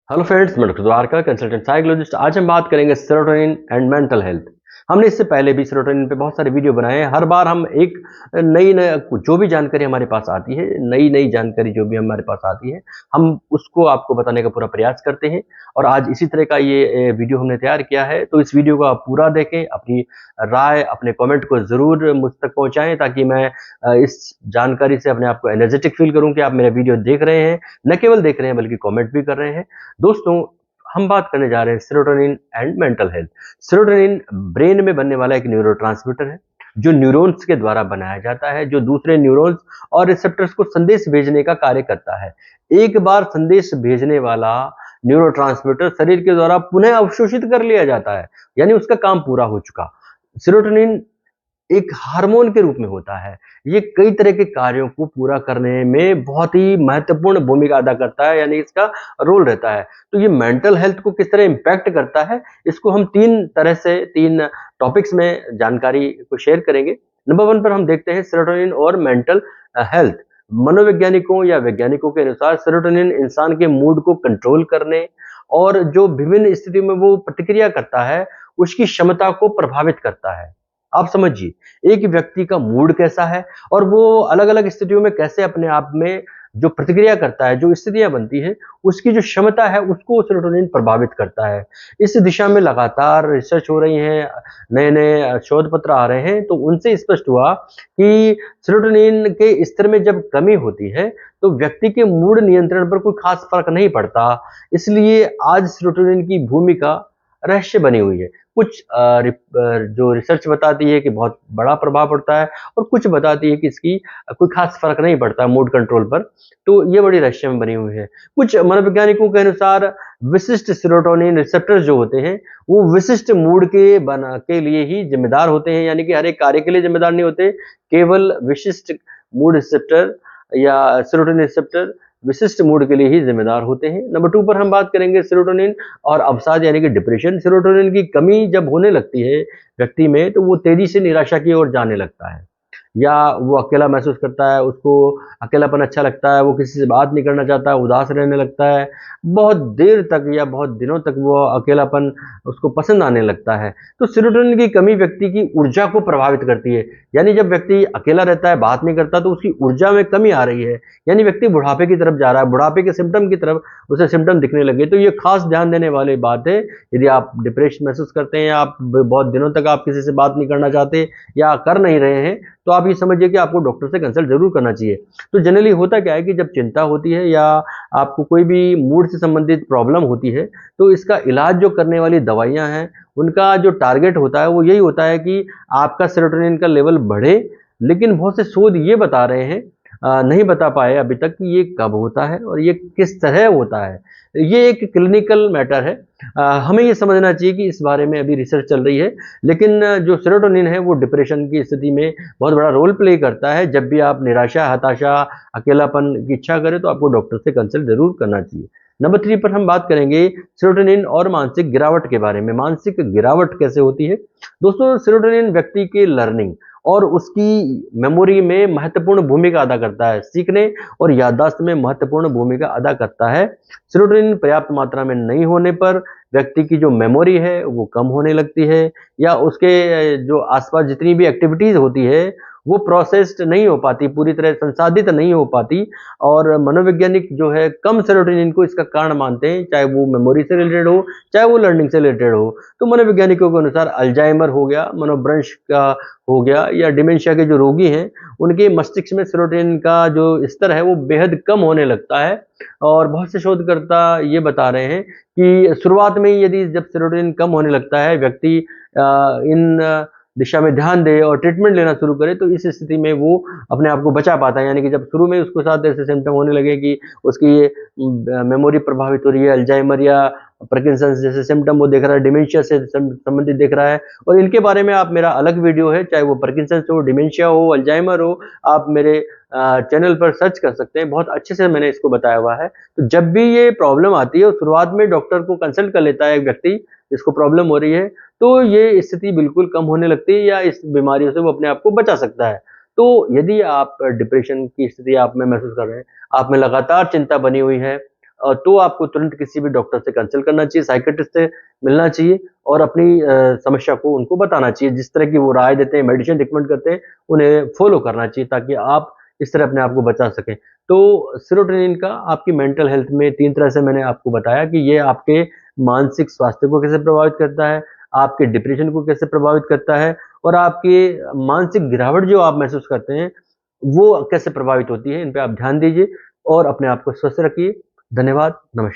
Hello friends, मैं doctor Dwarka, consultant psychologist. आज हम बात करेंगे सेरोटोनिन एंड मेंटल हेल्थ। हमने इससे पहले भी सेरोटोनिन पे बहुत सारे वीडियो बनाए हैं। हर बार हम एक नई नई जो भी जानकारी हमारे पास आती है, नई नई जानकारी जो भी हमारे पास आती है, हम उसको आपको बताने का पूरा प्रयास करते हैं। और आज इसी तरह का ये वीडियो हमने तैयार किया है, तो इस वीडियो को आप पूरा देखें, अपनी राय, अपने कमेंट को ज़रूर मुझ तक पहुँचाएँ, ताकि मैं इस जानकारी से अपने आप को एनर्जेटिक फ़ील करूँ कि आप मेरा वीडियो देख रहे हैं, न केवल देख रहे हैं बल्कि कमेंट भी कर रहे हैं। दोस्तों, हम बात करने जा रहे हैं serotonin and mental health. Serotonin brain में बनने वाला एक न्यूरोट्रांसमीटर है, जो न्यूरॉन्स के द्वारा बनाया जाता है, जो दूसरे न्यूरॉन्स और रिसेप्टर्स को संदेश भेजने का कार्य करता है। एक बार संदेश भेजने वाला न्यूरोट्रांसमीटर शरीर के द्वारा पुनः अवशोषित कर लिया जाता है, यानी उसका काम पूरा हो चुका। सेरोटोनिन एक हार्मोन के रूप में होता है। ये कई तरह के कार्यों को पूरा करने में बहुत ही महत्वपूर्ण भूमिका अदा करता है, यानी इसका रोल रहता है। तो ये मेंटल हेल्थ को किस तरह इम्पैक्ट करता है, इसको हम 3 टॉपिक्स में जानकारी को शेयर करेंगे। नंबर 1 पर हम देखते हैं सेरोटोनिन और मेंटल हेल्थ। मनोवैज्ञानिकों या वैज्ञानिकों के अनुसार सेरोटोनिन इंसान के मूड को कंट्रोल करने और जो विभिन्न स्थितियों में वो प्रतिक्रिया करता है, उसकी क्षमता को प्रभावित करता है। आप समझिए, एक व्यक्ति का मूड कैसा है और वो अलग-अलग स्थितियों में कैसे अपने आप में जो प्रतिक्रिया करता है, जो स्थितियाँ बनती हैं, उसकी जो क्षमता है, उसको सेरोटोनिन प्रभावित करता है। इस दिशा में लगातार रिसर्च हो रही है, नए-नए शोध पत्र आ रहे हैं, तो उनसे स्पष्ट हुआ कि सेरोटोनिन के स्तर में जब कमी होती है, तो व्यक्ति के मूड नियंत्रण पर कोई खास फ़र्क नहीं पड़ता। इसलिए आज सेरोटोनिन की भूमिका रहस्य बनी हुई है। कुछ जो रिसर्च बताती है कि बहुत बड़ा प्रभाव पड़ता है, और कुछ बताती है कि इसकी कोई खास फ़र्क नहीं पड़ता मूड कंट्रोल पर। तो ये बड़ी रहस्यमय बनी हुई है। कुछ मनोवैज्ञानिकों के अनुसार विशिष्ट सेरोटोनिन रिसेप्टर्स जो होते हैं, वो विशिष्ट मूड के लिए ही ज़िम्मेदार होते हैं, यानी कि हर एक कार्य के लिए ज़िम्मेदार नहीं होते। केवल विशिष्ट मूड रिसेप्टर या सेरोटोनिन रिसेप्टर विशिष्ट मूड के लिए ही ज़िम्मेदार होते हैं। नंबर 2 पर हम बात करेंगे सेरोटोनिन और अवसाद, यानी कि डिप्रेशन। सेरोटोनिन की कमी जब होने लगती है व्यक्ति में, तो वो तेज़ी से निराशा की ओर जाने लगता है, या वो अकेला महसूस करता है, उसको अकेलापन अच्छा लगता है, वो किसी से बात नहीं करना चाहता है, उदास रहने लगता है। बहुत देर तक या बहुत दिनों तक वो अकेलापन उसको पसंद आने लगता है। तो सेरोटोनिन की कमी व्यक्ति की ऊर्जा को प्रभावित करती है, यानी जब व्यक्ति अकेला रहता है, बात नहीं करता, तो उसकी ऊर्जा में कमी आ रही है, यानी व्यक्ति बुढ़ापे की तरफ जा रहा है, बुढ़ापे के सिम्पटम की तरफ उसे सिम्पटम दिखने लगे। तो ये खास ध्यान देने वाली बात है। यदि आप डिप्रेशन महसूस करते हैं, आप बहुत दिनों तक आप किसी से बात नहीं करना चाहते या कर नहीं रहे हैं, तो आप ये समझिए कि आपको डॉक्टर से कंसल्ट ज़रूर करना चाहिए। तो जनरली होता क्या है कि जब चिंता होती है या आपको कोई भी मूड से संबंधित प्रॉब्लम होती है, तो इसका इलाज जो करने वाली दवाइयाँ हैं, उनका जो टारगेट होता है वो यही होता है कि आपका सेरोटोनिन का लेवल बढ़े। लेकिन बहुत से शोध ये बता रहे हैं, नहीं बता पाए अभी तक कि ये कब होता है और ये किस तरह होता है। ये एक क्लिनिकल मैटर है। हमें ये समझना चाहिए कि इस बारे में अभी रिसर्च चल रही है। लेकिन जो सेरोटोनिन है वो डिप्रेशन की स्थिति में बहुत बड़ा रोल प्ले करता है। जब भी आप निराशा, हताशा, अकेलापन की इच्छा करें, तो आपको डॉक्टर से कंसल्ट ज़रूर करना चाहिए। नंबर 3 पर हम बात करेंगे सेरोटोनिन और मानसिक गिरावट के बारे में। मानसिक गिरावट कैसे होती है? दोस्तों, सेरोटोनिन व्यक्ति की लर्निंग और उसकी मेमोरी में महत्वपूर्ण भूमिका अदा करता है, सीखने और याददाश्त में महत्वपूर्ण भूमिका अदा करता है। सेरोटोनिन पर्याप्त मात्रा में नहीं होने पर व्यक्ति की जो मेमोरी है वो कम होने लगती है, या उसके जो आसपास जितनी भी एक्टिविटीज़ होती है, वो प्रोसेस्ड नहीं हो पाती, पूरी तरह संसाधित नहीं हो पाती। और मनोवैज्ञानिक जो है कम सेरोटोनिन को इसका कारण मानते हैं, चाहे वो मेमोरी से रिलेटेड हो, चाहे वो लर्निंग से रिलेटेड हो। तो मनोवैज्ञानिकों के अनुसार अल्जाइमर हो गया, मनोभ्रंश का हो गया, या डिमेंशिया के जो रोगी हैं, उनके मस्तिष्क में सेरोटोनिन का जो स्तर है वो बेहद कम होने लगता है। और बहुत से शोधकर्ता ये बता रहे हैं कि शुरुआत में ही यदि जब सेरोटोनिन कम होने लगता है, व्यक्ति इन दिशा में ध्यान दे और ट्रीटमेंट लेना शुरू करे, तो इस स्थिति में वो अपने आप को बचा पाता है। यानी कि जब शुरू में उसके साथ ऐसे सिम्पटम होने लगे कि उसकी मेमोरी प्रभावित हो रही है, अल्जाइमर या पार्किंसंस जैसे सिम्पटम वो देख रहा है, डिमेंशिया से संबंधित देख रहा है, और इनके बारे में आप मेरा अलग वीडियो है, चाहे वो पार्किंसंस हो, डिमेंशिया हो, अल्जाइमर हो, आप मेरे चैनल पर सर्च कर सकते हैं। बहुत अच्छे से मैंने इसको बताया हुआ है। तो जब भी ये प्रॉब्लम आती है और शुरुआत में डॉक्टर को कंसल्ट कर लेता है एक व्यक्ति जिसको प्रॉब्लम हो रही है, तो ये स्थिति बिल्कुल कम होने लगती है, या इस बीमारियों से वो अपने आप को बचा सकता है। तो यदि आप डिप्रेशन की स्थिति आप में महसूस कर रहे हैं, आप में लगातार चिंता बनी हुई है, तो आपको तुरंत किसी भी डॉक्टर से कंसल्ट करना चाहिए, साइकियाट्रिस्ट से मिलना चाहिए और अपनी समस्या को उनको बताना चाहिए। जिस तरह की वो राय देते हैं, मेडिसिन रिकमेंड करते हैं, उन्हें फॉलो करना चाहिए ताकि आप इस तरह अपने आप को बचा सकें। तो सेरोटोनिन का आपकी मेंटल हेल्थ में 3 तरह से मैंने आपको बताया कि ये आपके मानसिक स्वास्थ्य को कैसे प्रभावित करता है, आपके डिप्रेशन को कैसे प्रभावित करता है और आपकी मानसिक गिरावट जो आप महसूस करते हैं, वो कैसे प्रभावित होती है। इन पे आप ध्यान दीजिए और अपने आप को स्वस्थ रखिए। धन्यवाद, नमस्कार।